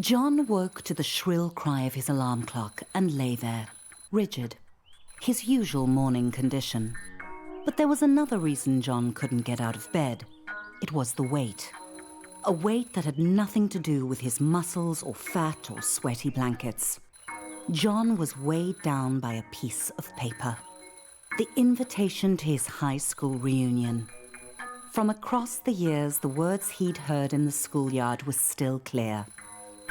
John woke to the shrill cry of his alarm clock and lay there, rigid, his usual morning condition. But there was another reason John couldn't get out of bed. It was the weight. A weight that had nothing to do with his muscles or fat or sweaty blankets. John was weighed down by a piece of paper. The invitation to his high school reunion. From across the years, the words he'd heard in the schoolyard were still clear.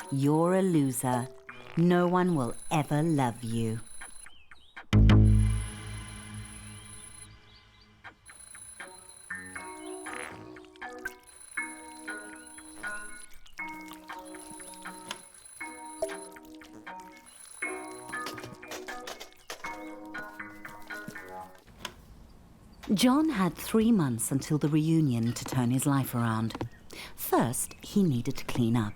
You're a loser. No one will ever love you. John had 3 months until the reunion to turn his life around. First, he needed to clean up.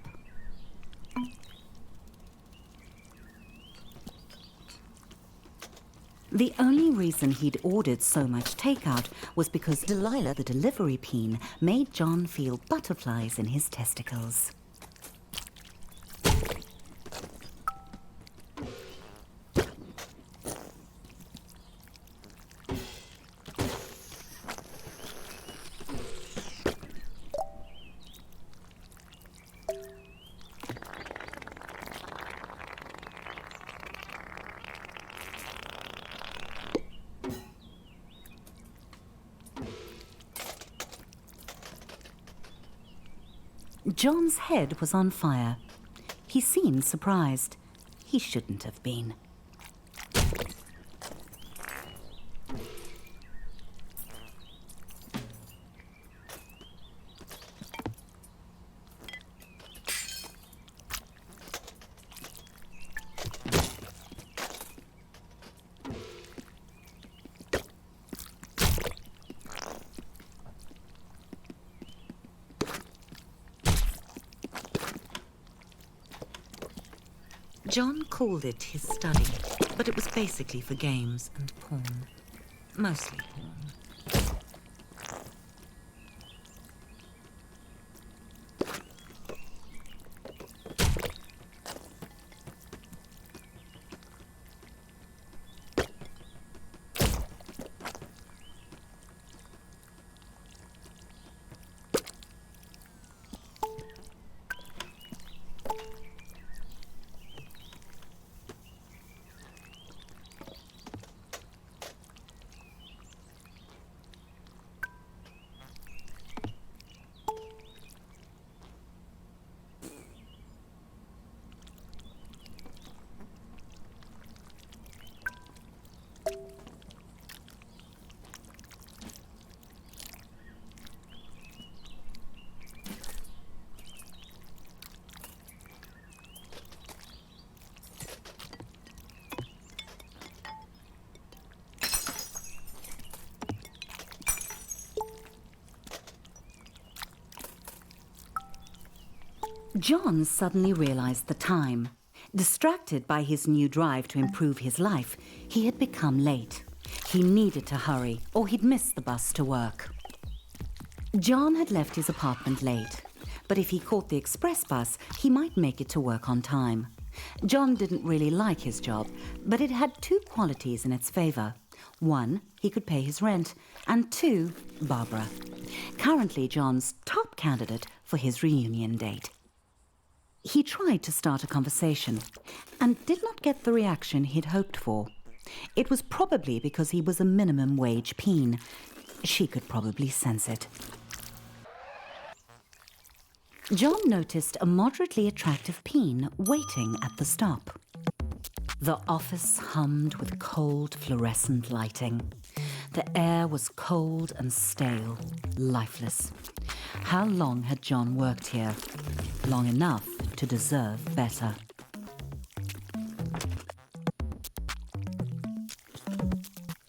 The only reason he'd ordered so much takeout was because Delilah, the delivery peen, made John feel butterflies in his testicles. John's head was on fire. He seemed surprised. He shouldn't have been. John called it his study, but it was basically for games and porn. Mostly porn. John suddenly realized the time. Distracted by his new drive to improve his life, he had become late. He needed to hurry, or he'd miss the bus to work. John had left his apartment late, but if he caught the express bus, he might make it to work on time. John didn't really like his job, but it had 2 qualities in its favor. 1, he could pay his rent, and 2, Barbara. Currently John's top candidate for his reunion date. He tried to start a conversation and did not get the reaction he'd hoped for. It was probably because he was a minimum wage peen. She could probably sense it. John noticed a moderately attractive peen waiting at the stop. The office hummed with cold fluorescent lighting. The air was cold and stale, lifeless. How long had John worked here? Long enough to deserve better.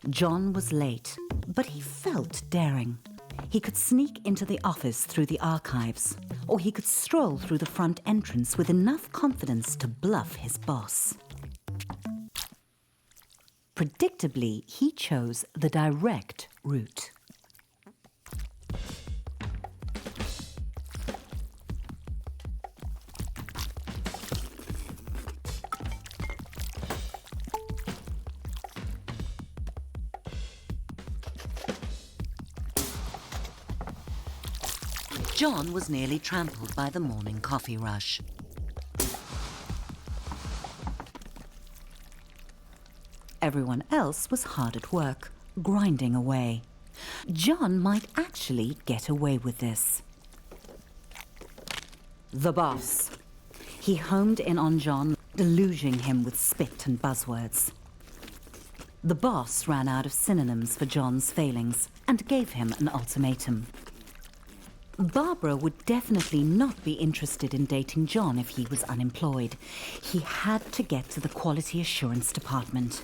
John was late, but he felt daring. He could sneak into the office through the archives, or he could stroll through the front entrance with enough confidence to bluff his boss. Predictably, he chose the direct route. John was nearly trampled by the morning coffee rush. Everyone else was hard at work, grinding away. John might actually get away with this. The boss. He homed in on John, deluging him with spit and buzzwords. The boss ran out of synonyms for John's failings and gave him an ultimatum. Barbara would definitely not be interested in dating John if he was unemployed. He had to get to the quality assurance department.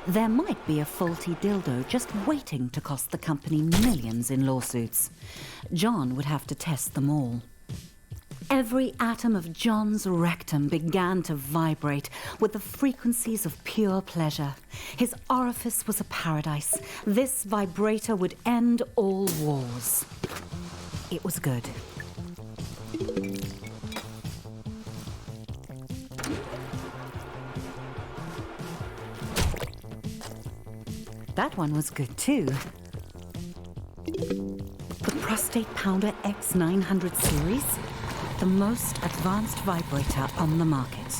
There might be a faulty dildo just waiting to cost the company millions in lawsuits. John would have to test them all. Every atom of John's rectum began to vibrate with the frequencies of pure pleasure. His orifice was a paradise. This vibrator would end all wars. It was good. That one was good too. The Prostate Pounder X900 series, the most advanced vibrator on the market.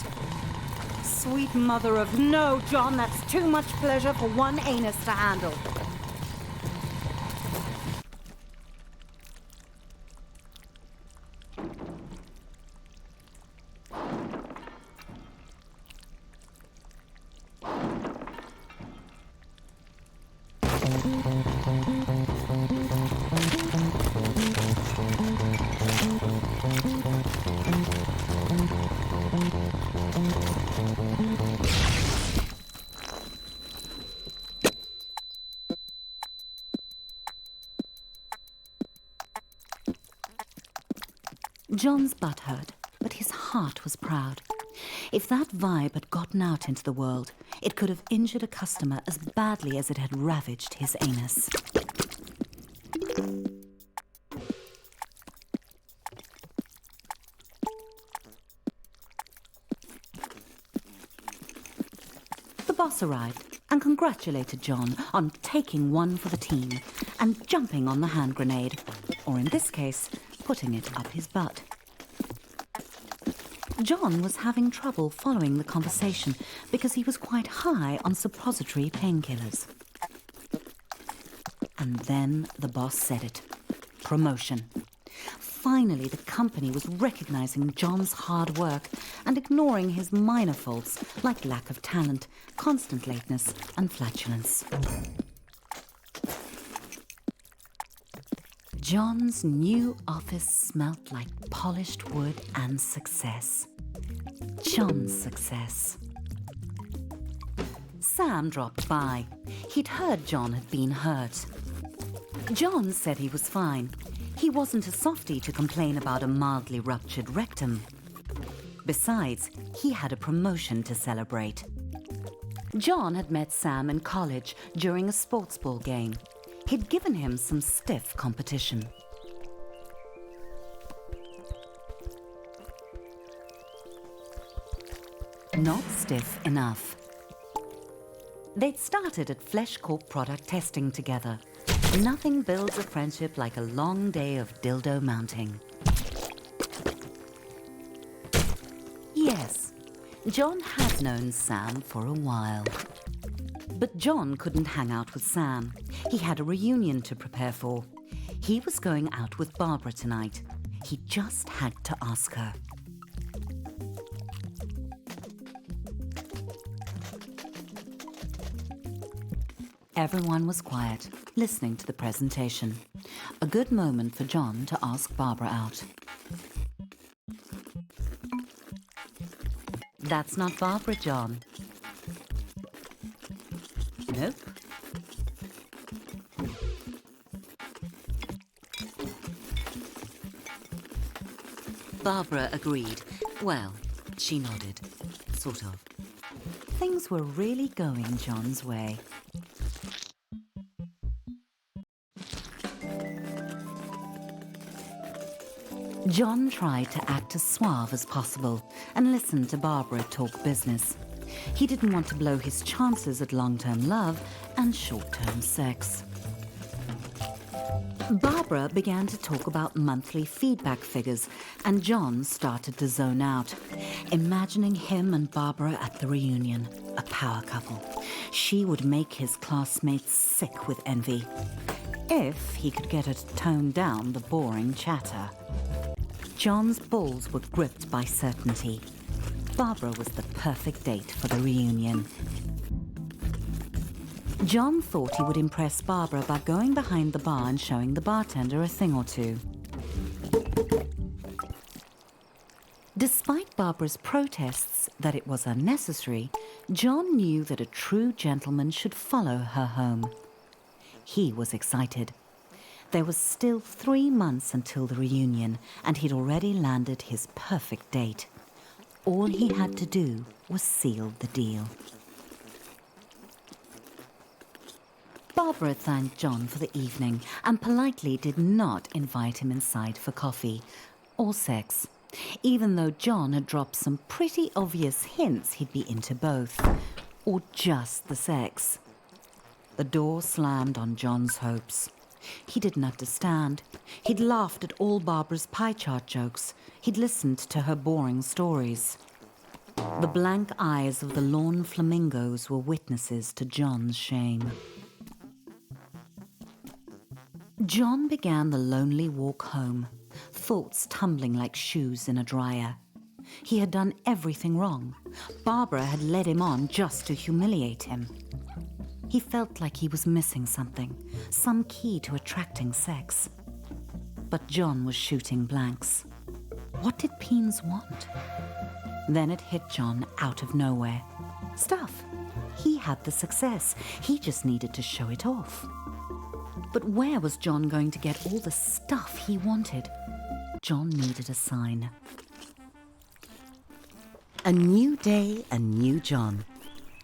Sweet mother of no, John, that's too much pleasure for one anus to handle. John's butt hurt, but his heart was proud. If that vibe had gotten out into the world, it could have injured a customer as badly as it had ravaged his anus. The boss arrived and congratulated John on taking one for the team and jumping on the hand grenade, or in this case, putting it up his butt. John was having trouble following the conversation because he was quite high on suppository painkillers. And then the boss said it. Promotion. Finally, the company was recognizing John's hard work and ignoring his minor faults like lack of talent, constant lateness, and flatulence. John's new office smelt like polished wood and success. John's success. Sam dropped by. He'd heard John had been hurt. John said he was fine. He wasn't a softie to complain about a mildly ruptured rectum. Besides, he had a promotion to celebrate. John had met Sam in college during a sports ball game. He'd given him some stiff competition. Not stiff enough. They'd started at Flesh Corp product testing together. Nothing builds a friendship like a long day of dildo mounting. Yes, John had known Sam for a while. But John couldn't hang out with Sam. He had a reunion to prepare for. He was going out with Barbara tonight. He just had to ask her. Everyone was quiet, listening to the presentation. A good moment for John to ask Barbara out. That's not Barbara, John. Nope. Barbara agreed. Well, she nodded. Sort of. Things were really going John's way. John tried to act as suave as possible and listened to Barbara talk business. He didn't want to blow his chances at long-term love and short-term sex. Barbara began to talk about monthly feedback figures, and John started to zone out, imagining him and Barbara at the reunion, a power couple. She would make his classmates sick with envy, if he could get her to tone down the boring chatter. John's balls were gripped by certainty. Barbara was the perfect date for the reunion. John thought he would impress Barbara by going behind the bar and showing the bartender a thing or two. Despite Barbara's protests that it was unnecessary, John knew that a true gentleman should follow her home. He was excited. There was still 3 months until the reunion, and he'd already landed his perfect date. All he had to do was seal the deal. Barbara thanked John for the evening and politely did not invite him inside for coffee or sex, even though John had dropped some pretty obvious hints he'd be into both, or just the sex. The door slammed on John's hopes. He didn't understand. He'd laughed at all Barbara's pie chart jokes. He'd listened to her boring stories. The blank eyes of the lawn flamingos were witnesses to John's shame. John began the lonely walk home, thoughts tumbling like shoes in a dryer. He had done everything wrong. Barbara had led him on just to humiliate him. He felt like he was missing something, some key to attracting sex. But John was shooting blanks. What did Peens want? Then it hit John out of nowhere. Stuff. He had the success. He just needed to show it off. But where was John going to get all the stuff he wanted? John needed a sign. A new day, a new John.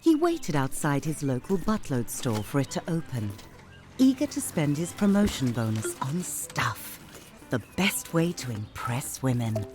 He waited outside his local buttload store for it to open, eager to spend his promotion bonus on stuff. The best way to impress women.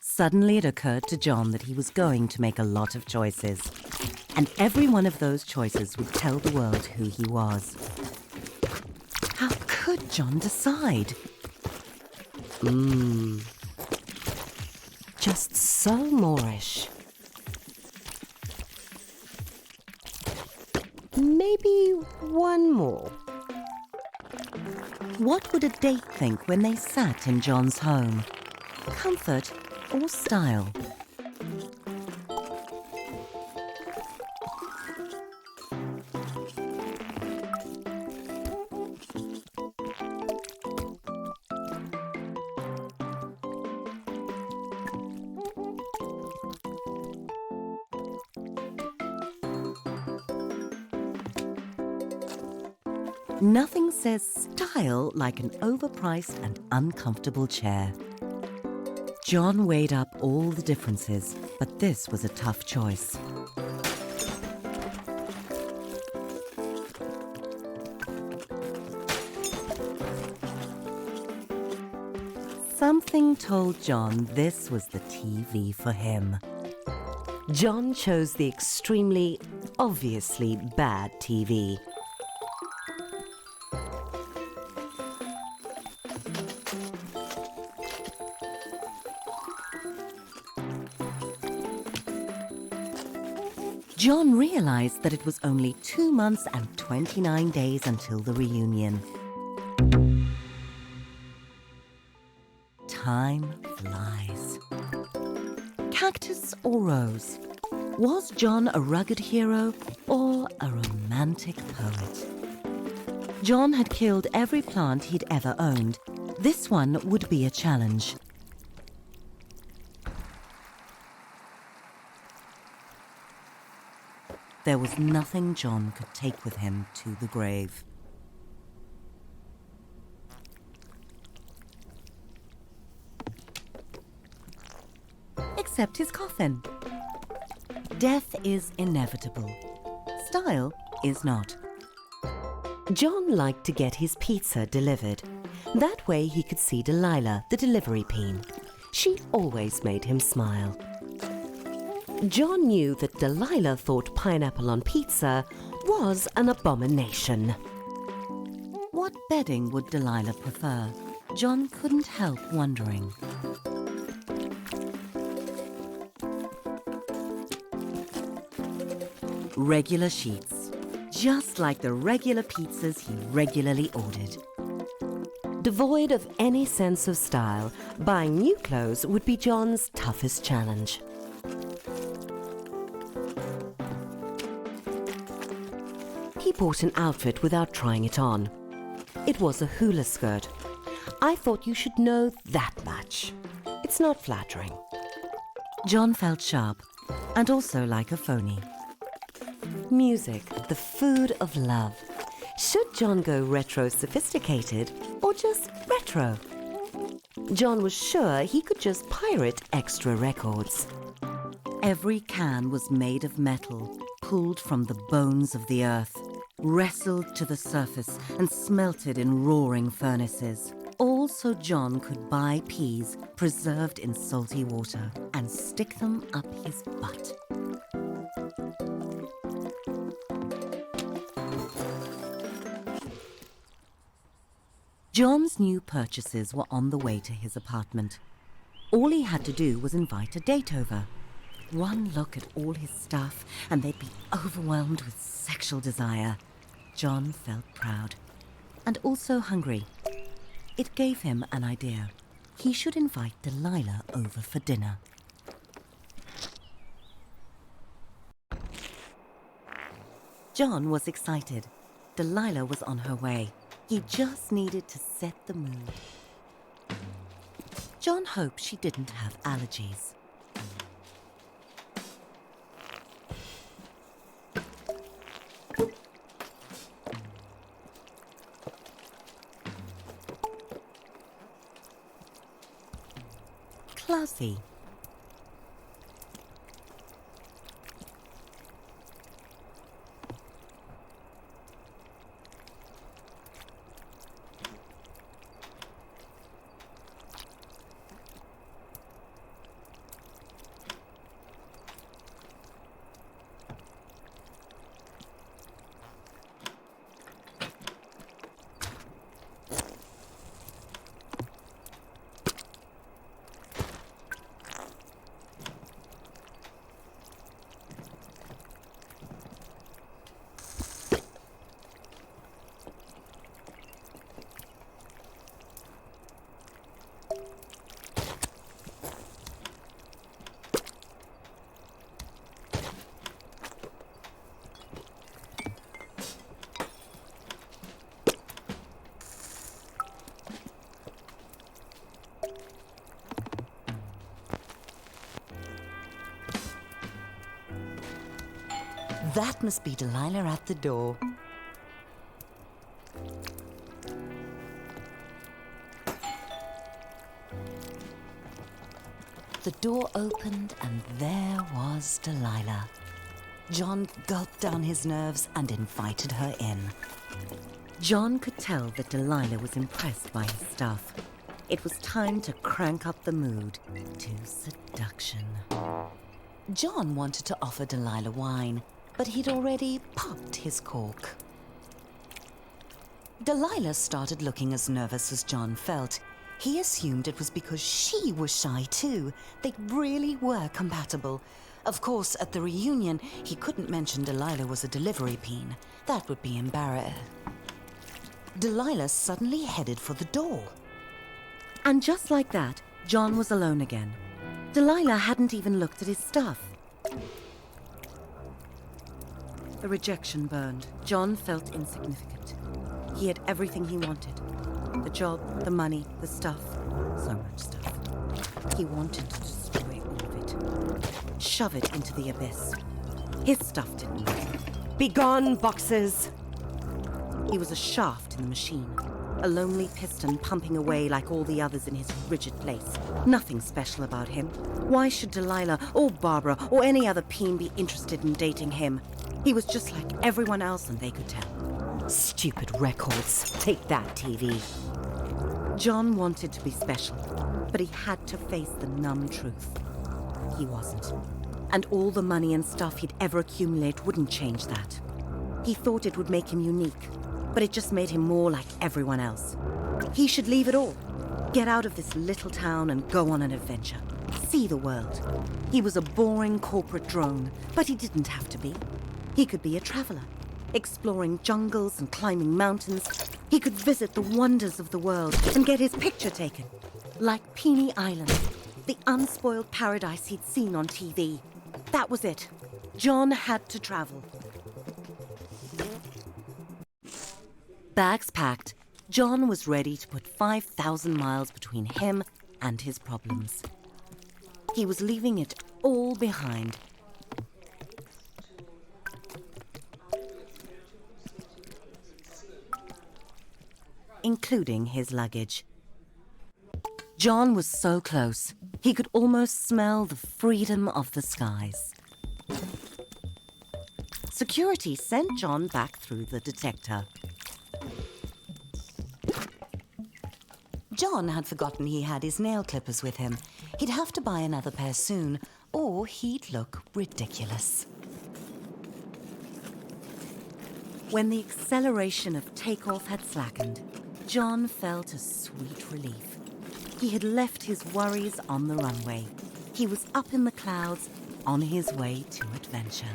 Suddenly it occurred to John that he was going to make a lot of choices, and every one of those choices would tell the world who he was. How could John decide? Just so Moorish. Maybe one more. What would a date think when they sat in John's home? Comfort or style? Nothing says style like an overpriced and uncomfortable chair. John weighed up all the differences, but this was a tough choice. Something told John this was the TV for him. John chose the extremely, obviously bad TV. John realized that it was only 2 months and 29 days until the reunion. Time flies. Cactus or rose? Was John a rugged hero or a romantic poet? John had killed every plant he'd ever owned. This one would be a challenge. There was nothing John could take with him to the grave. Except his coffin. Death is inevitable. Style is not. John liked to get his pizza delivered. That way he could see Delilah, the delivery peen. She always made him smile. John knew that Delilah thought pineapple on pizza was an abomination. What bedding would Delilah prefer? John couldn't help wondering. Regular sheets, just like the regular pizzas he regularly ordered. Devoid of any sense of style, buying new clothes would be John's toughest challenge. He bought an outfit without trying it on. It was a hula skirt. I thought you should know that much. It's not flattering. John felt sharp, and also like a phony. Music, the food of love. Should John go retro-sophisticated or just retro? John was sure he could just pirate extra records. Every can was made of metal, pulled from the bones of the earth, wrestled to the surface and smelted in roaring furnaces. All so John could buy peas preserved in salty water and stick them up his butt. John's new purchases were on the way to his apartment. All he had to do was invite a date over. One look at all his stuff and they'd be overwhelmed with sexual desire. John felt proud and also hungry. It gave him an idea. He should invite Delilah over for dinner. John was excited. Delilah was on her way. He just needed to set the mood. John hoped she didn't have allergies. Classy. That must be Delilah at the door. The door opened and there was Delilah. John gulped down his nerves and invited her in. John could tell that Delilah was impressed by his stuff. It was time to crank up the mood to seduction. John wanted to offer Delilah wine, but he'd already popped his cork. Delilah started looking as nervous as John felt. He assumed it was because she was shy too. They really were compatible. Of course, at the reunion, he couldn't mention Delilah was a delivery peen. That would be embarrassing. Delilah suddenly headed for the door. And just like that, John was alone again. Delilah hadn't even looked at his stuff. The rejection burned. John felt insignificant. He had everything he wanted. The job, the money, the stuff. So much stuff. He wanted to destroy all of it. Shove it into the abyss. His stuff didn't matter. Be gone, boxes! He was a shaft in the machine. A lonely piston pumping away like all the others in his rigid place. Nothing special about him. Why should Delilah or Barbara or any other peen be interested in dating him? He was just like everyone else and they could tell. Stupid records. Take that, TV. John wanted to be special, but he had to face the numb truth. He wasn't. And all the money and stuff he'd ever accumulate wouldn't change that. He thought it would make him unique, but it just made him more like everyone else. He should leave it all. Get out of this little town and go on an adventure. See the world. He was a boring corporate drone, but he didn't have to be. He could be a traveler, exploring jungles and climbing mountains. He could visit the wonders of the world and get his picture taken. Like Peony Island, the unspoiled paradise he'd seen on TV. That was it. John had to travel. Bags packed, John was ready to put 5,000 miles between him and his problems. He was leaving it all behind. Including his luggage. John was so close, he could almost smell the freedom of the skies. Security sent John back through the detector. John had forgotten he had his nail clippers with him. He'd have to buy another pair soon, or he'd look ridiculous. When the acceleration of takeoff had slackened, John felt a sweet relief. He had left his worries on the runway. He was up in the clouds, on his way to adventure.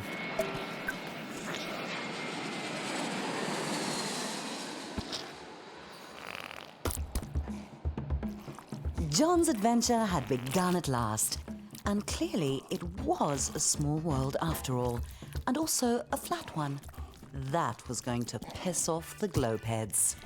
John's adventure had begun at last, and clearly it was a small world after all, and also a flat one. That was going to piss off the globeheads.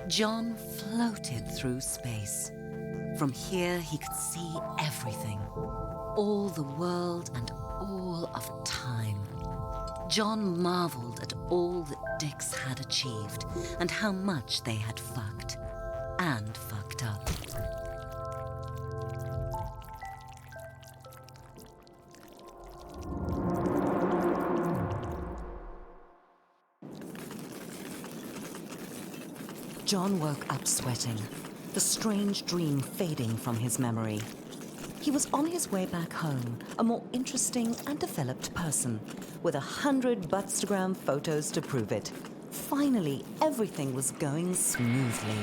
John floated through space. From here, he could see everything. All the world and all of time. John marveled at all that Dix had achieved and how much they had fucked and fucked up. John woke up sweating, the strange dream fading from his memory. He was on his way back home, a more interesting and developed person, with 100 Buttstagram photos to prove it. Finally, everything was going smoothly.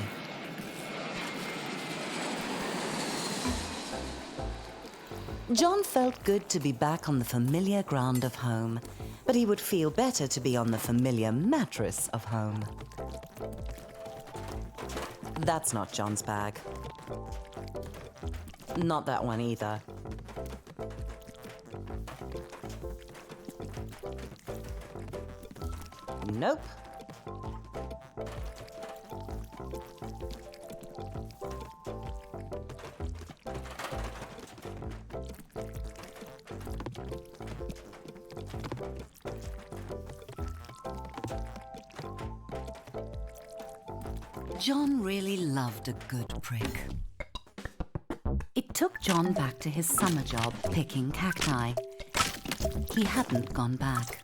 John felt good to be back on the familiar ground of home, but he would feel better to be on the familiar mattress of home. That's not John's bag. Not that one either. Nope. John really loved a good prick. It took John back to his summer job picking cacti. He hadn't gone back.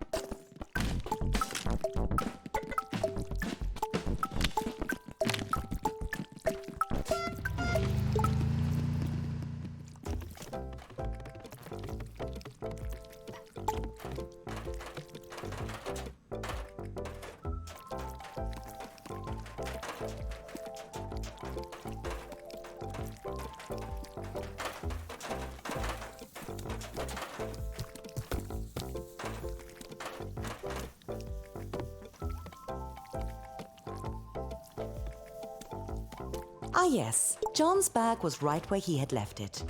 Ah yes, John's bag was right where he had left it.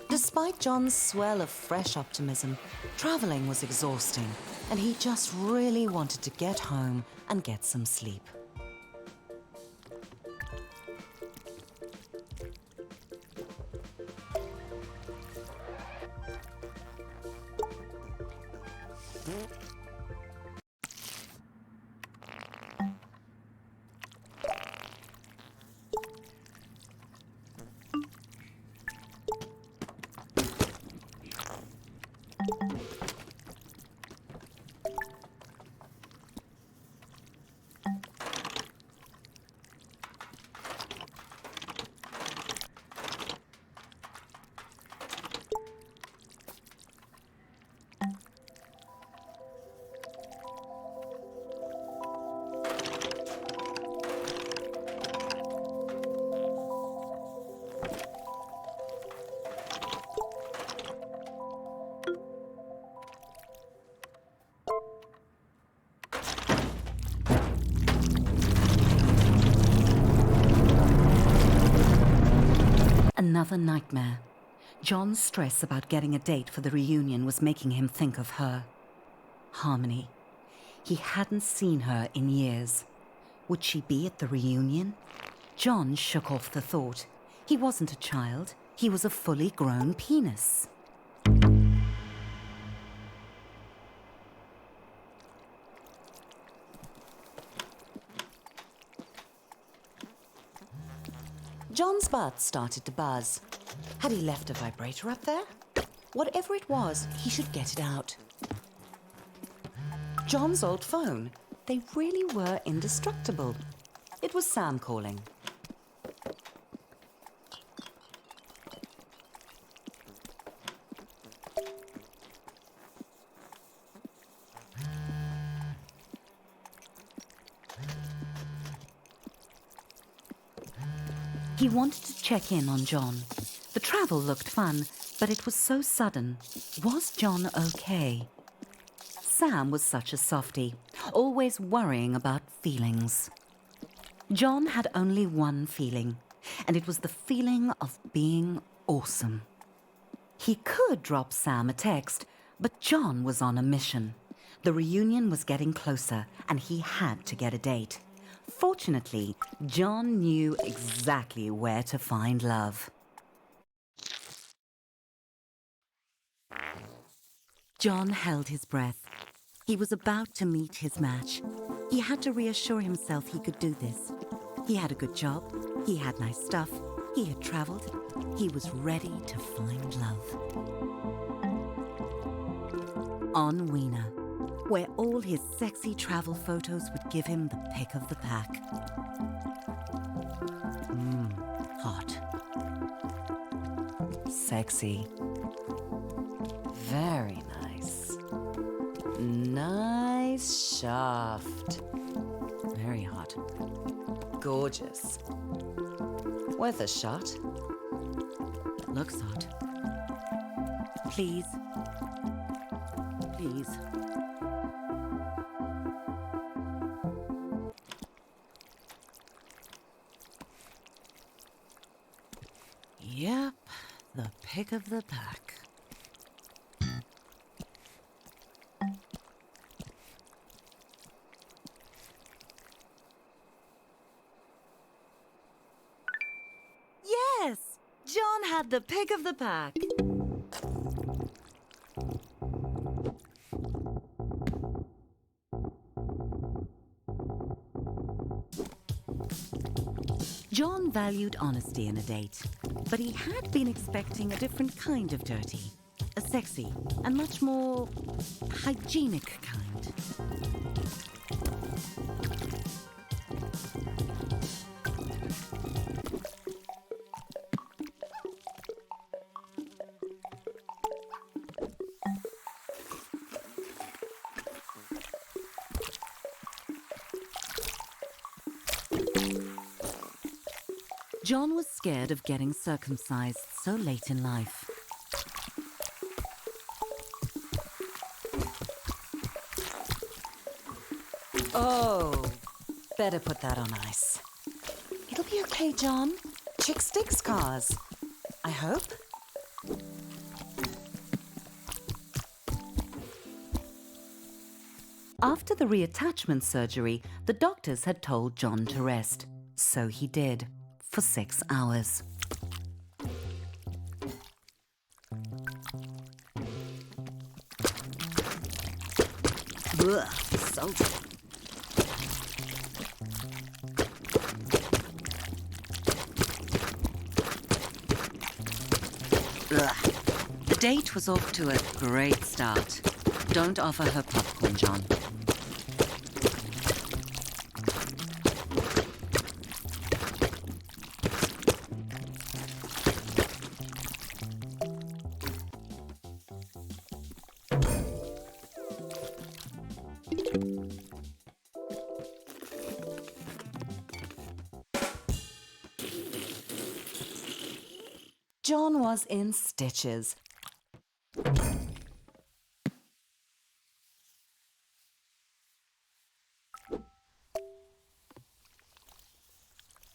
Despite John's swell of fresh optimism, traveling was exhausting, and he just really wanted to get home and get some sleep. Another nightmare. John's stress about getting a date for the reunion was making him think of her. Harmony. He hadn't seen her in years. Would she be at the reunion? John shook off the thought. He wasn't a child. He was a fully grown penis. John's butt started to buzz. Had he left a vibrator up there? Whatever it was, he should get it out. John's old phone. They really were indestructible. It was Sam calling. He wanted to check in on John. The travel looked fun, but it was so sudden. Was John okay? Sam was such a softie, always worrying about feelings. John had only one feeling, and it was the feeling of being awesome. He could drop Sam a text, but John was on a mission. The reunion was getting closer, and he had to get a date. Fortunately, John knew exactly where to find love. John held his breath. He was about to meet his match. He had to reassure himself he could do this. He had a good job. He had nice stuff. He had traveled. He was ready to find love. On Weena, where all his sexy travel photos would give him the pick of the pack. Hot. Sexy. Very nice. Nice shaft. Very hot. Gorgeous. Worth a shot. Looks hot. Please. Please. Yep, the pick of the pack. Yes! John had the pick of the pack. John valued honesty in a date, but he had been expecting a different kind of dirty. A sexy and much more hygienic kind. John was scared of getting circumcised so late in life. Oh, better put that on ice. It'll be okay, John. Chick stick scars. I hope. After the reattachment surgery, the doctors had told John to rest. So he did, for 6 hours. Ugh, salty. Ugh. The date was off to a great start. Don't offer her popcorn, John. John was in stitches.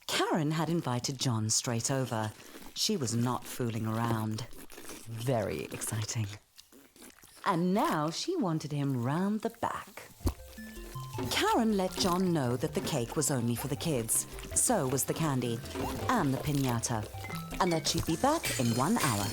Karen had invited John straight over. She was not fooling around. Very exciting. And now she wanted him round the back. Karen let John know that the cake was only for the kids. So was the candy and the piñata. And that she'd be back in 1 hour.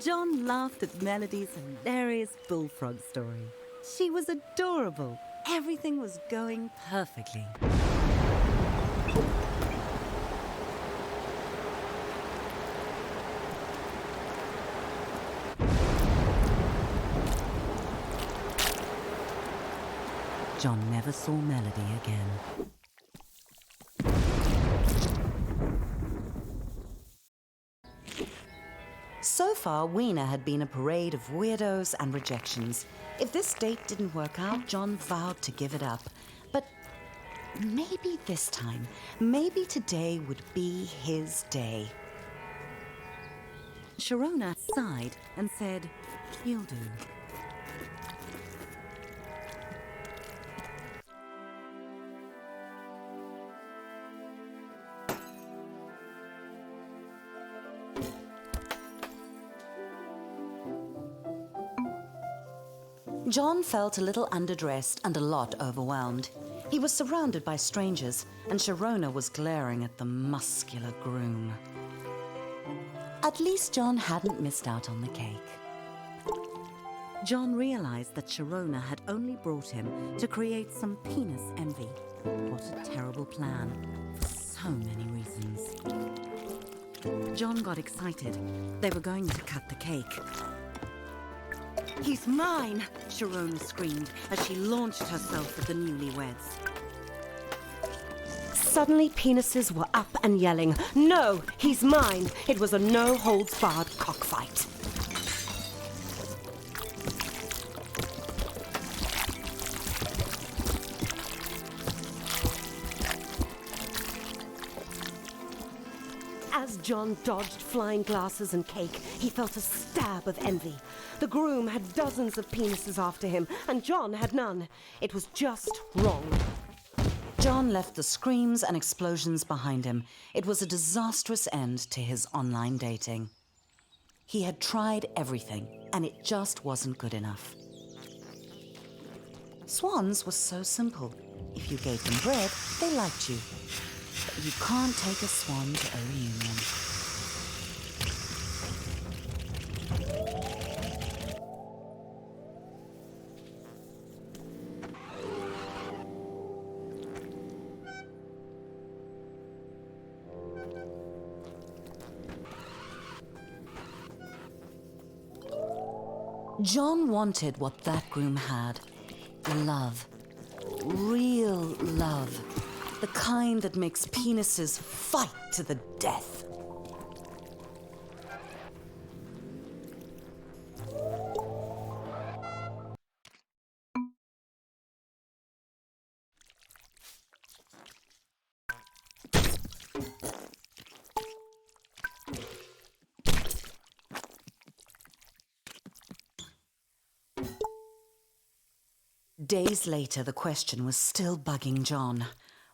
John laughed at Melody's hilarious bullfrog story. She was adorable. Everything was going perfectly. John never saw Melody again. So far, Weena had been a parade of weirdos and rejections. If this date didn't work out, John vowed to give it up. But maybe this time, maybe today would be his day. Sharona sighed and said, "He'll do." John felt a little underdressed and a lot overwhelmed. He was surrounded by strangers, and Sharona was glaring at the muscular groom. At least John hadn't missed out on the cake. John realized that Sharona had only brought him to create some penis envy. What a terrible plan, for so many reasons. John got excited. They were going to cut the cake. "He's mine!" Sharona screamed as she launched herself at the newlyweds. Suddenly, penises were up and yelling, "No, he's mine!" It was a no-holds-barred cockfight. As John dodged flying glasses and cake, he felt a stab of envy. The groom had dozens of penises after him, and John had none. It was just wrong. John left the screams and explosions behind him. It was a disastrous end to his online dating. He had tried everything, and it just wasn't good enough. Swans were so simple. If you gave them bread, they liked you. But you can't take a swan to a reunion. John wanted what that groom had. Love. Real love. The kind that makes penises fight to the death. Days later, the question was still bugging John.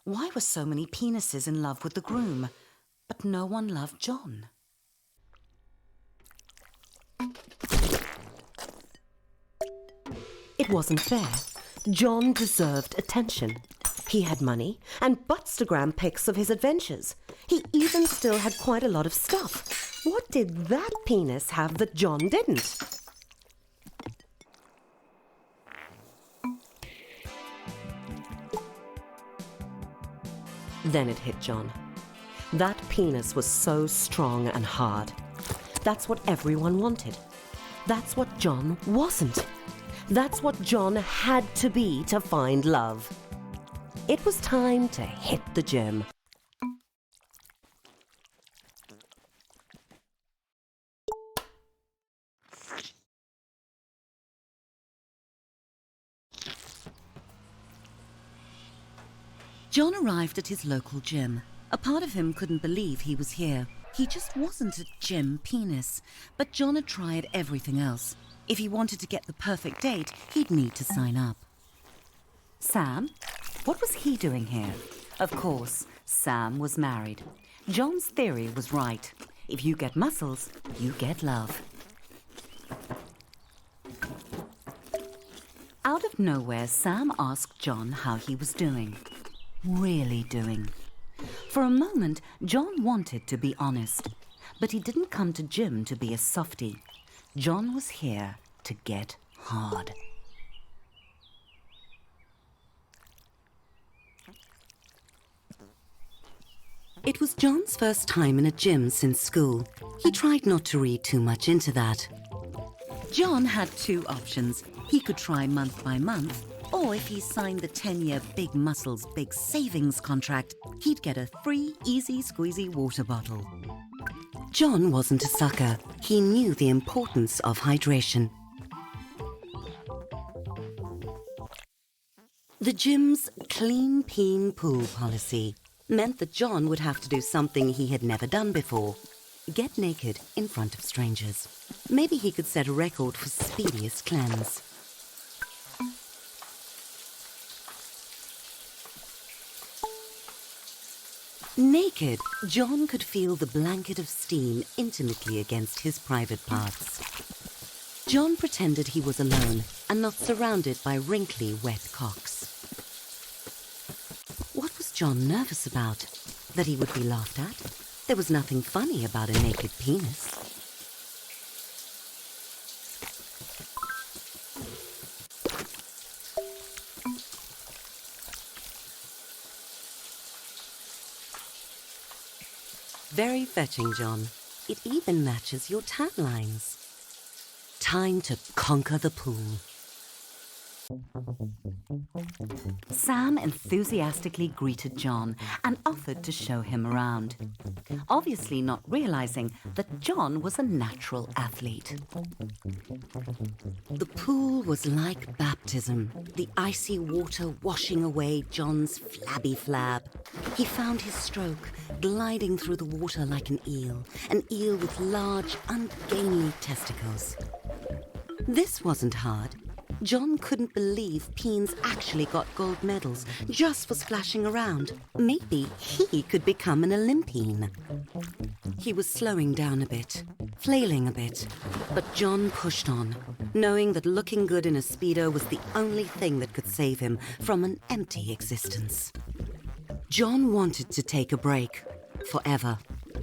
Why were so many penises in love with the groom, but no one loved John? It wasn't fair. John deserved attention. He had money and Buttstagram pics of his adventures. He even still had quite a lot of stuff. What did that penis have that John didn't? Then it hit John. That penis was so strong and hard. That's what everyone wanted. That's what John wasn't. That's what John had to be to find love. It was time to hit the gym. John arrived at his local gym. A part of him couldn't believe he was here. He just wasn't a gym penis. But John had tried everything else. If he wanted to get the perfect date, he'd need to sign up. Sam? What was he doing here? Of course, Sam was married. John's theory was right. If you get muscles, you get love. Out of nowhere, Sam asked John how he was doing. Really doing. For a moment, John wanted to be honest, but he didn't come to gym to be a softie. John was here to get hard. It was John's first time in a gym since school. He tried not to read too much into that. John had two options. He could try month by month, or if he signed the 10-year Big Muscles Big Savings contract, he'd get a free easy squeezy water bottle. John wasn't a sucker. He knew the importance of hydration. The gym's clean peen pool policy meant that John would have to do something he had never done before. Get naked in front of strangers. Maybe he could set a record for speediest cleanse. Naked, John could feel the blanket of steam intimately against his private parts. John pretended he was alone and not surrounded by wrinkly, wet cocks. What was John nervous about? That he would be laughed at? There was nothing funny about a naked penis. Very fetching, John. It even matches your tan lines. Time to conquer the pool. Sam enthusiastically greeted John and offered to show him around, obviously not realizing that John was a natural athlete. The pool was like baptism, the icy water washing away John's flabby flab. He found his stroke, gliding through the water like an eel with large, ungainly testicles. This wasn't hard. John couldn't believe Peens actually got gold medals just for splashing around. Maybe he could become an Olympian. He was slowing down a bit, flailing a bit, but John pushed on, knowing that looking good in a Speedo was the only thing that could save him from an empty existence. John wanted to take a break, forever.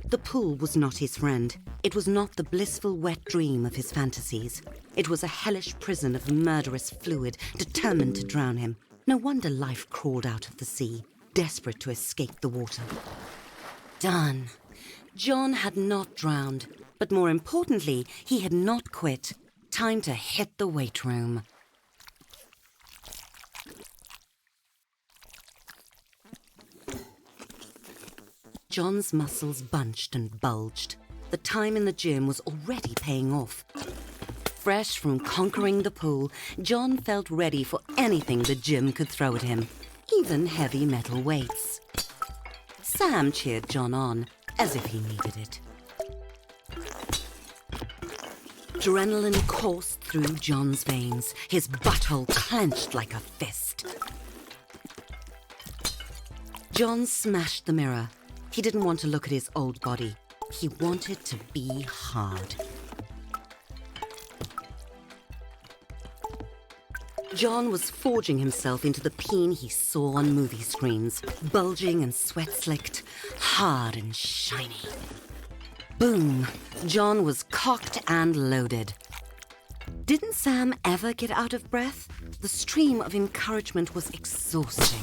The pool was not his friend. It was not the blissful wet dream of his fantasies. It was a hellish prison of murderous fluid determined to drown him. No wonder life crawled out of the sea, desperate to escape the water. Done. John had not drowned, but more importantly, he had not quit. Time to hit the weight room. John's muscles bunched and bulged. The time in the gym was already paying off. Fresh from conquering the pool, John felt ready for anything the gym could throw at him, even heavy metal weights. Sam cheered John on, as if he needed it. Adrenaline coursed through John's veins, his butthole clenched like a fist. John smashed the mirror. He didn't want to look at his old body. He wanted to be hard. John was forging himself into the Peen he saw on movie screens, bulging and sweat-slicked, hard and shiny. Boom! John was cocked and loaded. Didn't Sam ever get out of breath? The stream of encouragement was exhausting.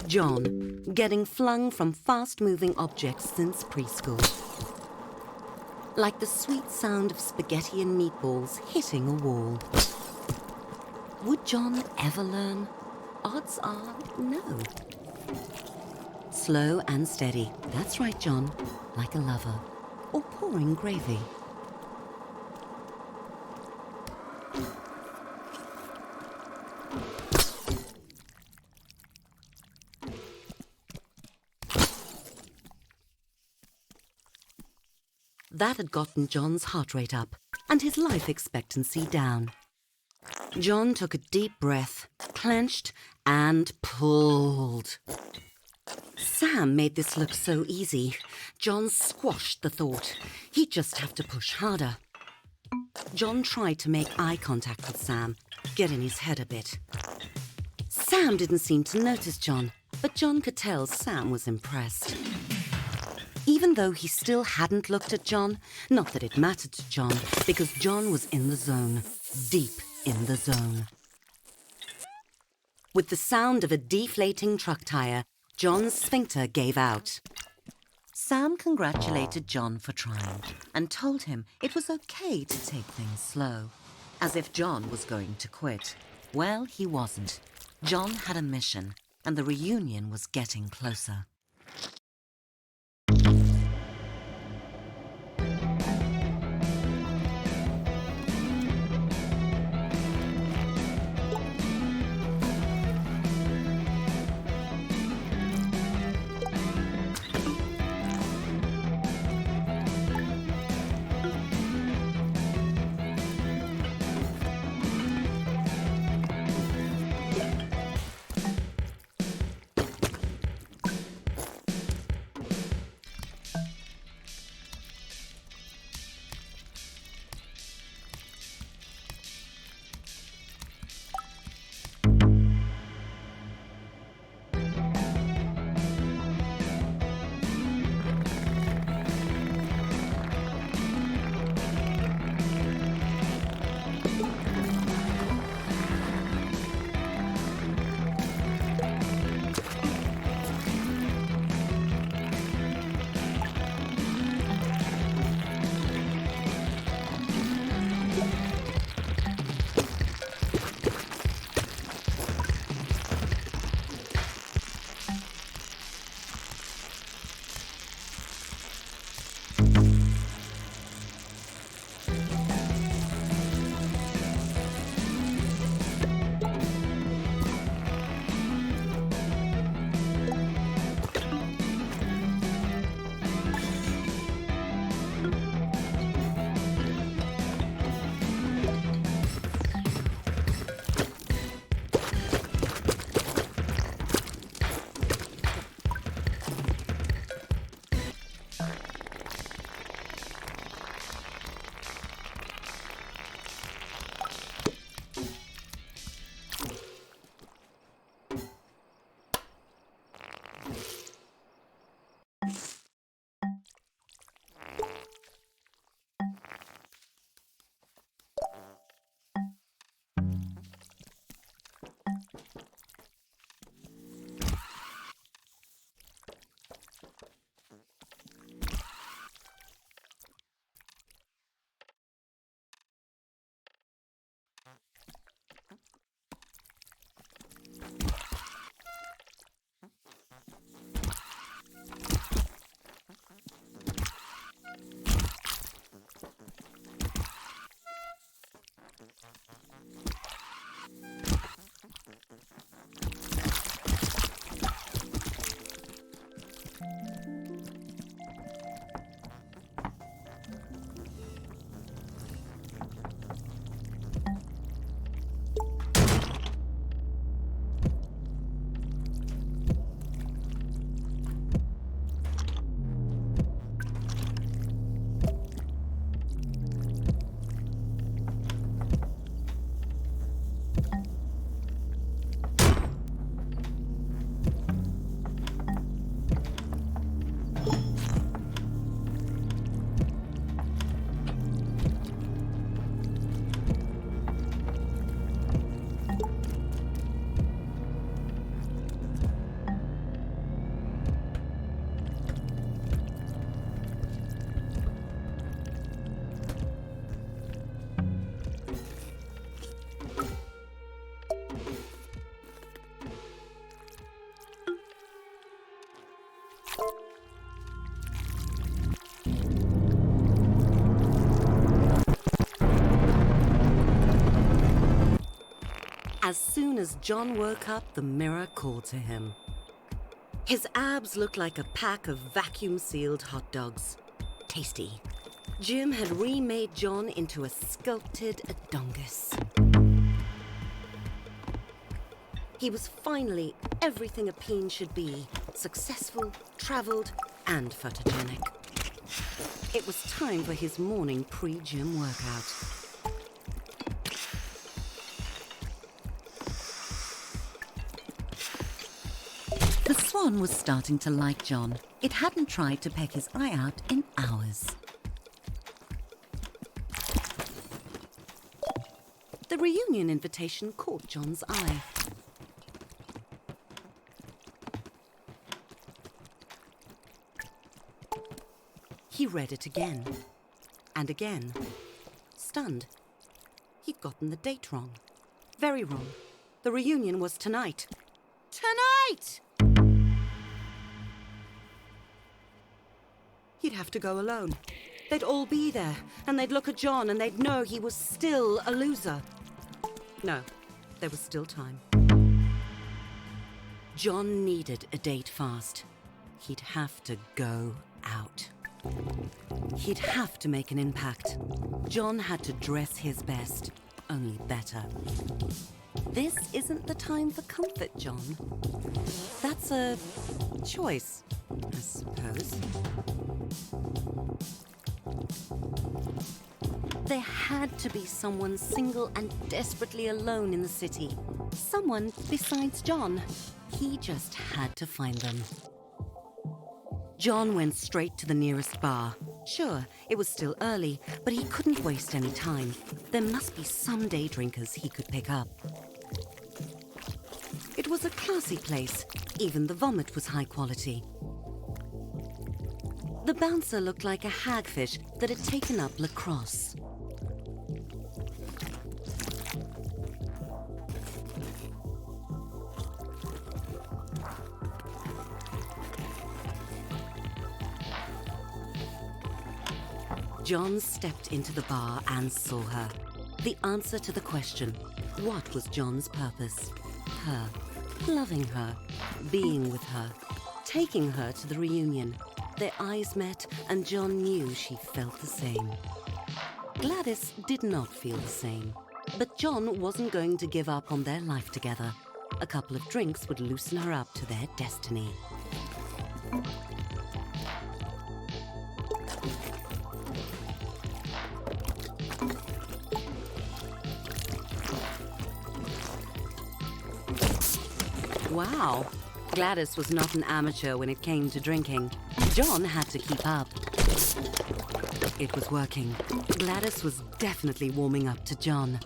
John, getting flung from fast-moving objects since preschool. Like the sweet sound of spaghetti and meatballs hitting a wall. Would John ever learn? Odds are no. Slow and steady. That's right, John. Like a lover. Or pouring gravy. That had gotten John's heart rate up and his life expectancy down. John took a deep breath, clenched, and pulled. Sam made this look so easy. John squashed the thought. He'd just have to push harder. John tried to make eye contact with Sam, get in his head a bit. Sam didn't seem to notice John, but John could tell Sam was impressed. Even though he still hadn't looked at John, not that it mattered to John, because John was in the zone, deep in the zone. With the sound of a deflating truck tire, John's sphincter gave out. Sam congratulated John for trying and told him it was okay to take things slow, as if John was going to quit. Well, he wasn't. John had a mission, and the reunion was getting closer. As soon as John woke up, the mirror called to him. His abs looked like a pack of vacuum-sealed hot dogs. Tasty. Jim had remade John into a sculpted Adongus. He was finally everything a peen should be: successful, traveled, and photogenic. It was time for his morning pre-gym workout. The swan was starting to like John. It hadn't tried to peck his eye out in hours. The reunion invitation caught John's eye. He read it again, and again, stunned. He'd gotten the date wrong. Very wrong. The reunion was tonight. Tonight! He'd have to go alone. They'd all be there, and they'd look at John and they'd know he was still a loser. No, there was still time. John needed a date fast. He'd have to go out. He'd have to make an impact. John had to dress his best, only better. This isn't the time for comfort, John. That's a choice, I suppose. There had to be someone single and desperately alone in the city. Someone besides John. He just had to find them. John went straight to the nearest bar. Sure, it was still early, but he couldn't waste any time. There must be some day drinkers he could pick up. It was a classy place. Even the vomit was high quality. The bouncer looked like a hagfish that had taken up lacrosse. John stepped into the bar and saw her. The answer to the question, what was John's purpose? Her. Loving her. Being with her. Taking her to the reunion. Their eyes met, and John knew she felt the same. Gladys did not feel the same. But John wasn't going to give up on their life together. A couple of drinks would loosen her up to their destiny. Wow, Gladys was not an amateur when it came to drinking. John had to keep up. It was working. Gladys was definitely warming up to John.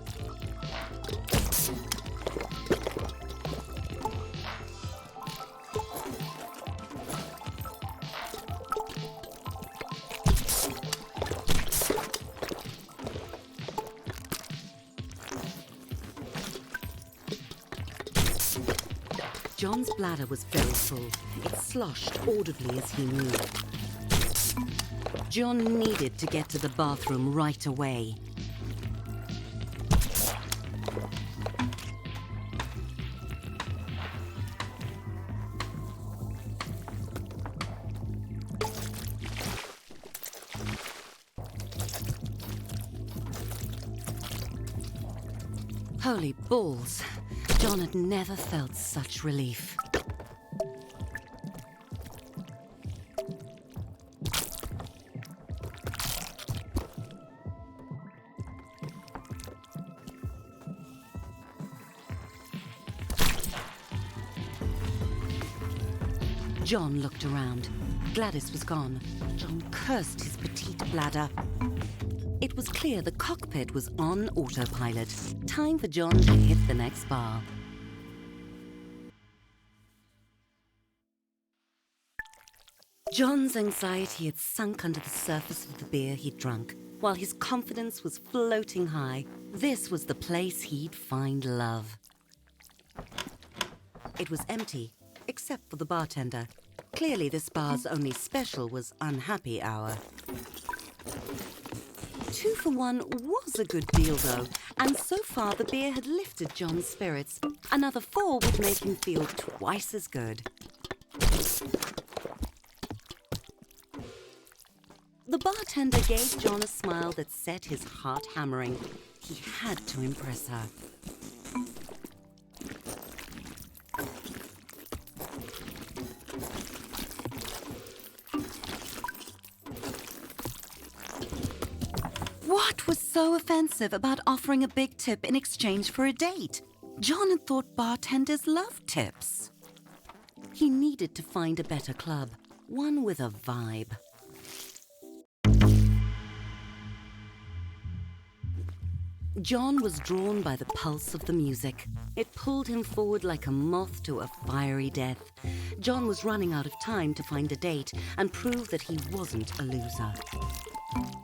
John's bladder was very full. It sloshed audibly as he moved. John needed to get to the bathroom right away. Holy balls! John had never felt such relief. John looked around. Gladys was gone. John cursed his petite bladder. It was clear the cockpit was on autopilot. Time for John to hit the next bar. John's anxiety had sunk under the surface of the beer he'd drunk, while his confidence was floating high. This was the place he'd find love. It was empty, except for the bartender. Clearly this bar's only special was unhappy hour. 2-for-1 was a good deal, though, and so far the beer had lifted John's spirits. Another 4 would make him feel twice as good. The bartender gave John a smile that set his heart hammering. He had to impress her. What was so offensive about offering a big tip in exchange for a date? John had thought bartenders loved tips. He needed to find a better club, one with a vibe. John was drawn by the pulse of the music. It pulled him forward like a moth to a fiery death. John was running out of time to find a date and prove that he wasn't a loser.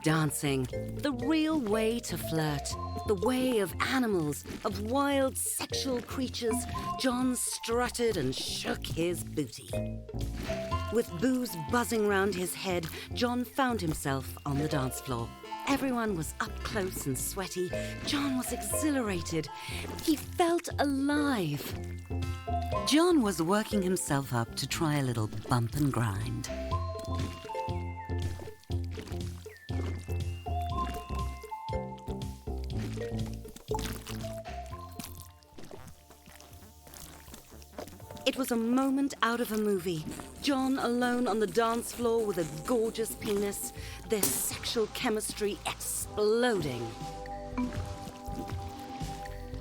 Dancing, the real way to flirt, the way of animals, of wild sexual creatures. John strutted and shook his booty. With booze buzzing round his head, John found himself on the dance floor. Everyone was up close and sweaty. John was exhilarated. He felt alive. John was working himself up to try a little bump and grind. It was a moment out of a movie. John alone on the dance floor with a gorgeous penis, their sexual chemistry exploding.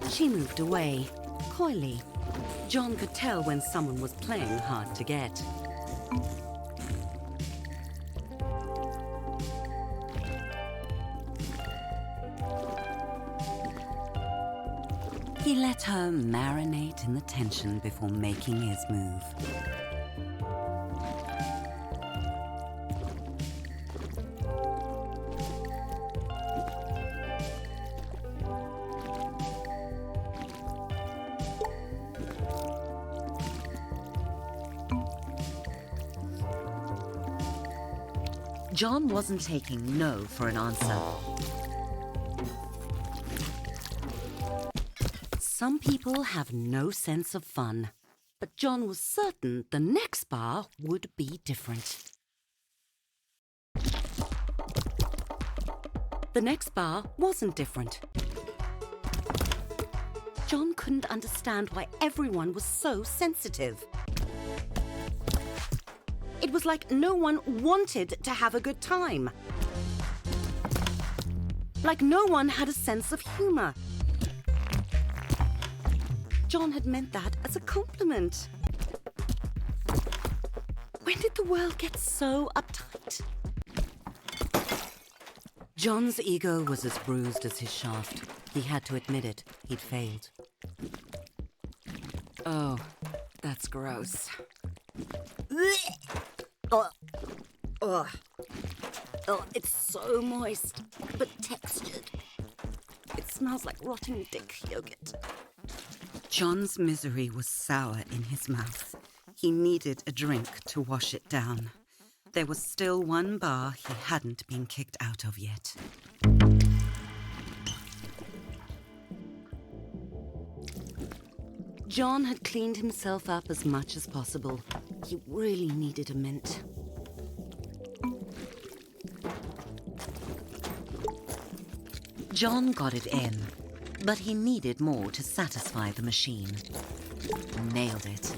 She moved away, coyly. John could tell when someone was playing hard to get. He let her marinate in the tension before making his move. John wasn't taking no for an answer. Some people have no sense of fun, but John was certain the next bar would be different. The next bar wasn't different. John couldn't understand why everyone was so sensitive. It was like no one wanted to have a good time. Like no one had a sense of humor. John had meant that as a compliment. When did the world get so uptight? John's ego was as bruised as his shaft. He had to admit it. He'd failed. Oh, that's gross. Oh, it's so moist, but textured. It smells like rotten dick yogurt. John's misery was sour in his mouth. He needed a drink to wash it down. There was still one bar he hadn't been kicked out of yet. John had cleaned himself up as much as possible. He really needed a mint. John got it in, but he needed more to satisfy the machine. Nailed it.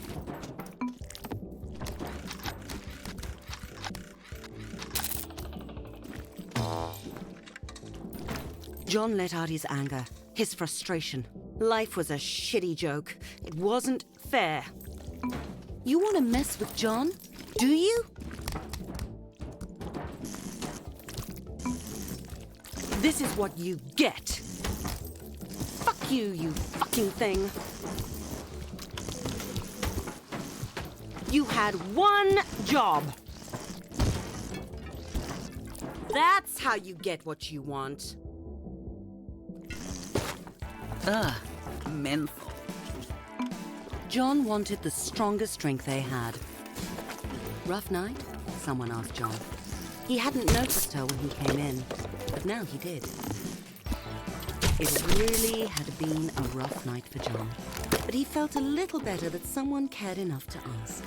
John let out his anger, his frustration. Life was a shitty joke. It wasn't fair. You want to mess with John? Do you? This is what you get. Fuck you, you fucking thing. You had one job. That's how you get what you want. Menthol. John wanted the strongest drink they had. Rough night? Someone asked John. He hadn't noticed her when he came in. But now he did. It really had been a rough night for John, but he felt a little better that someone cared enough to ask.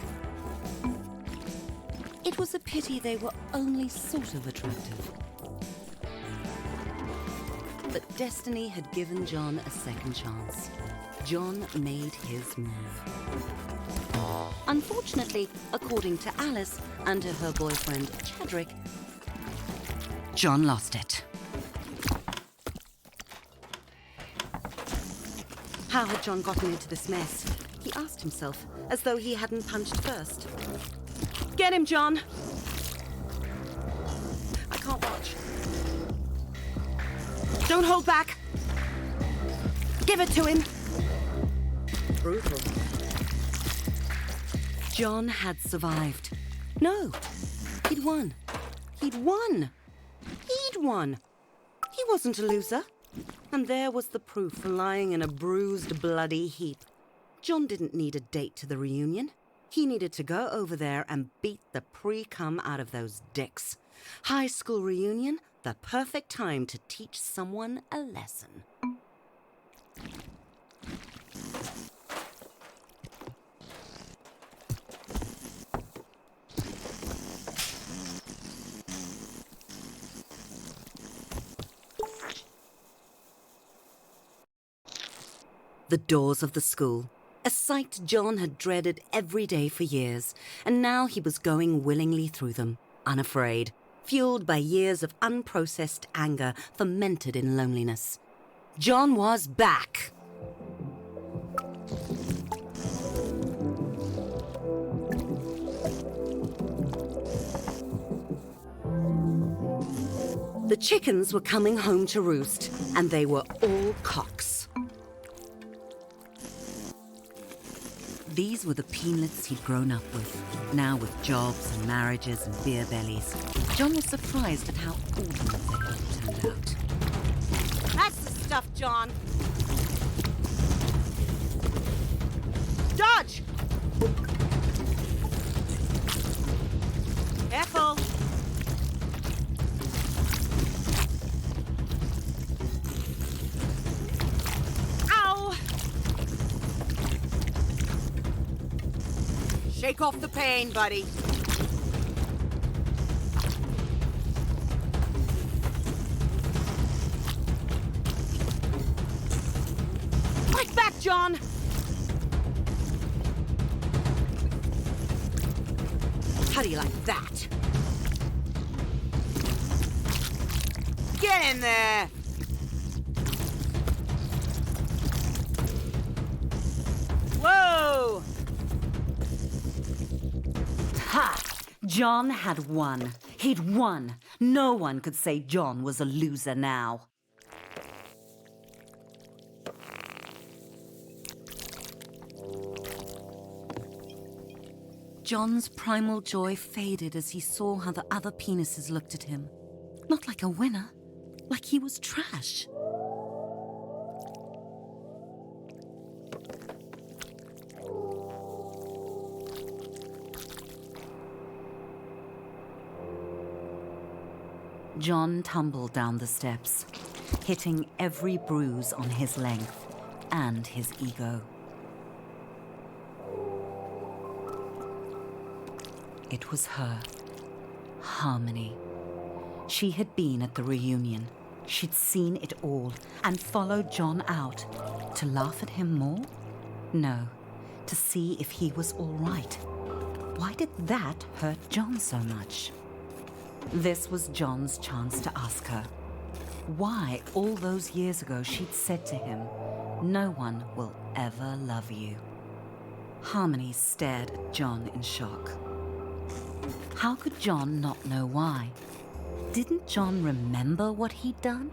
It was a pity they were only sort of attractive. But destiny had given John a second chance. John made his move. Unfortunately, according to Alice and to her boyfriend Chadrick, John lost it. How had John gotten into this mess? He asked himself, as though he hadn't punched first. Get him, John! I can't watch. Don't hold back! Give it to him! Brutal. John had survived. No, he'd won. He'd won! He'd won! He wasn't a loser. And there was the proof lying in a bruised, bloody heap. John didn't need a date to the reunion. He needed to go over there and beat the pre-cum out of those dicks. High school reunion, the perfect time to teach someone a lesson. The doors of the school, a sight John had dreaded every day for years, and now he was going willingly through them, unafraid, fueled by years of unprocessed anger fermented in loneliness. John was back! The chickens were coming home to roost, and they were all cocks. These were the peanlets he'd grown up with, now with jobs and marriages and beer bellies. John was surprised at how ordinary they all turned out. That's the stuff, John! Dodge! Careful! Shake off the pain, buddy. Fight back, John! How do you like that? Get in there! Whoa! Ha! John had won. He'd won. No one could say John was a loser now. John's primal joy faded as he saw how the other penises looked at him. Not like a winner, like he was trash. John tumbled down the steps, hitting every bruise on his length and his ego. It was her, Harmony. She had been at the reunion. She'd seen it all and followed John out. To laugh at him more? No, to see if he was all right. Why did that hurt John so much? This was John's chance to ask her why all those years ago she'd said to him, "No one will ever love you." Harmony stared at John in shock. How could John not know why? Didn't John remember what he'd done?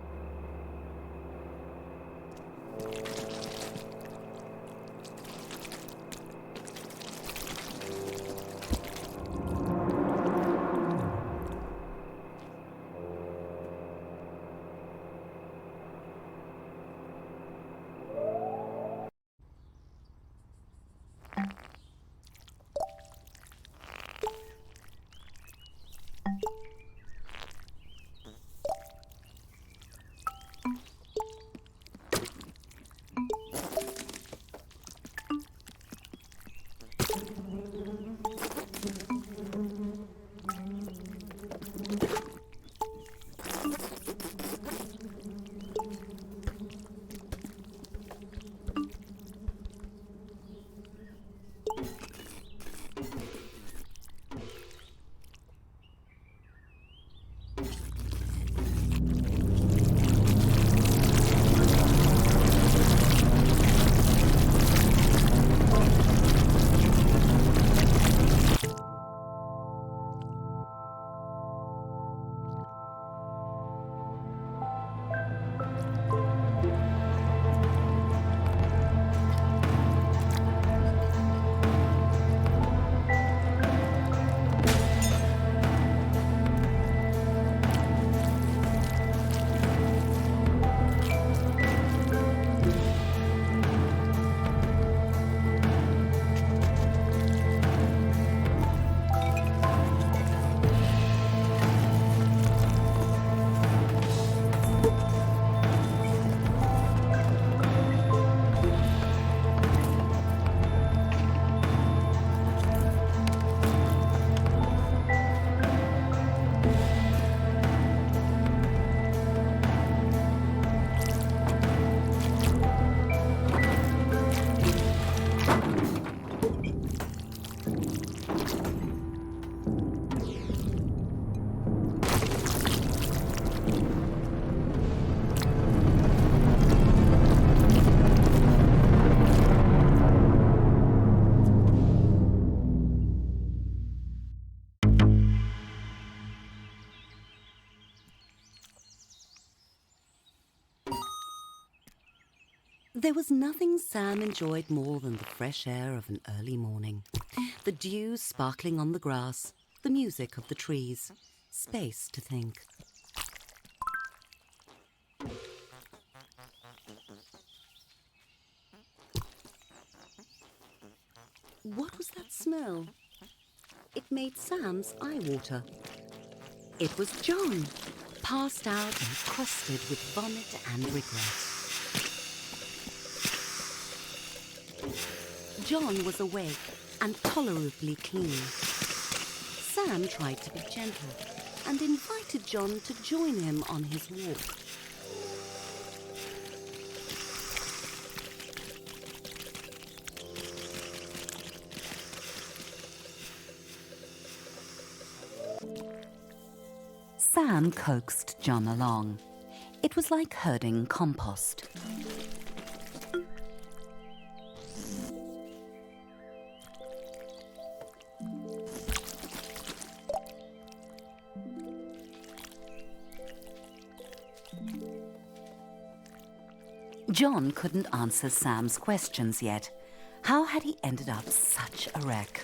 There was nothing Sam enjoyed more than the fresh air of an early morning. The dew sparkling on the grass, the music of the trees, space to think. What was that smell? It made Sam's eye water. It was John, passed out and crusted with vomit and regret. John was awake and tolerably clean. Sam tried to be gentle and invited John to join him on his walk. Sam coaxed John along. It was like herding compost. John couldn't answer Sam's questions yet. How had he ended up such a wreck?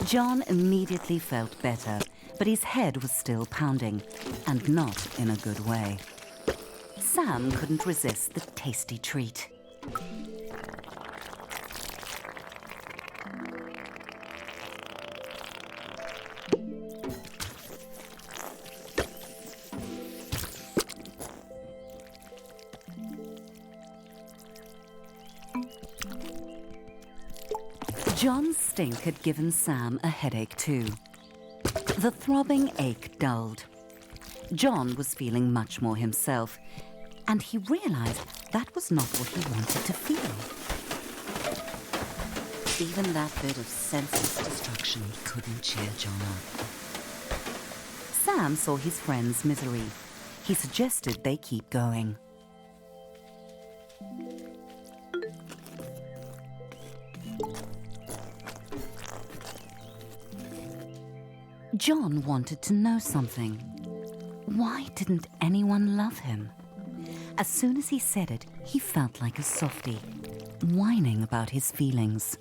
John immediately felt better, but his head was still pounding, and not in a good way. Sam couldn't resist the tasty treat. John's stink had given Sam a headache too. The throbbing ache dulled. John was feeling much more himself, and he realized that was not what he wanted to feel. Even that bit of senseless destruction couldn't cheer John up. Sam saw his friend's misery. He suggested they keep going. John wanted to know something. Why didn't anyone love him? As soon as he said it, he felt like a softie, whining about his feelings.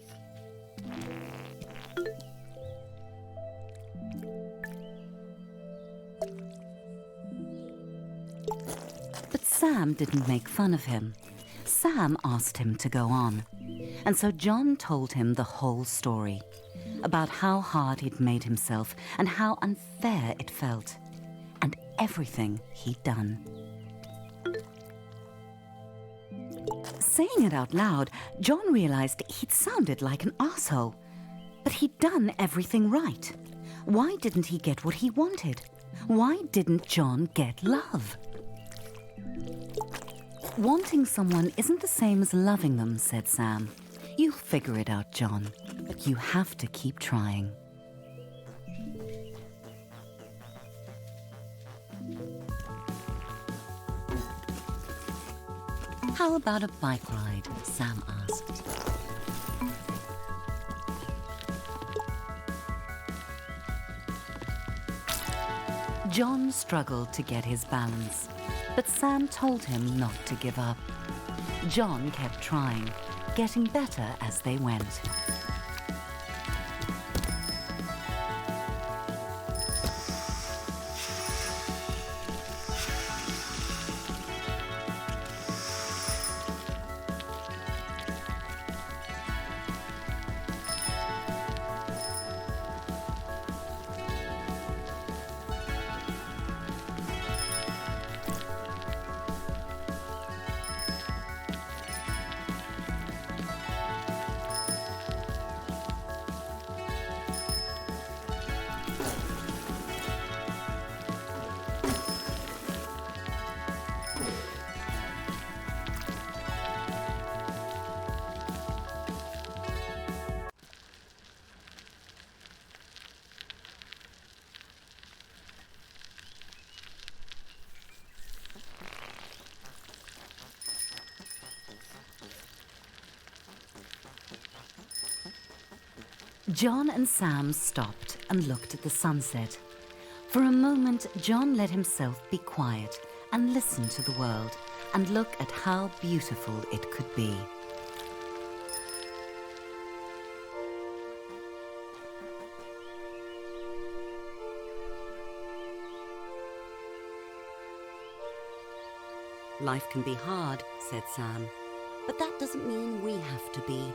But Sam didn't make fun of him. Sam asked him to go on. And so John told him the whole story, about how hard he'd made himself and how unfair it felt, and everything he'd done. Saying it out loud, John realized he'd sounded like an arsehole. But he'd done everything right. Why didn't he get what he wanted? Why didn't John get love? Wanting someone isn't the same as loving them, said Sam. You'll figure it out, John, but you have to keep trying. How about a bike ride? Sam asked. John struggled to get his balance, but Sam told him not to give up. John kept trying, getting better as they went. John and Sam stopped and looked at the sunset. For a moment, John let himself be quiet and listen to the world and look at how beautiful it could be. Life can be hard, said Sam, but that doesn't mean we have to be.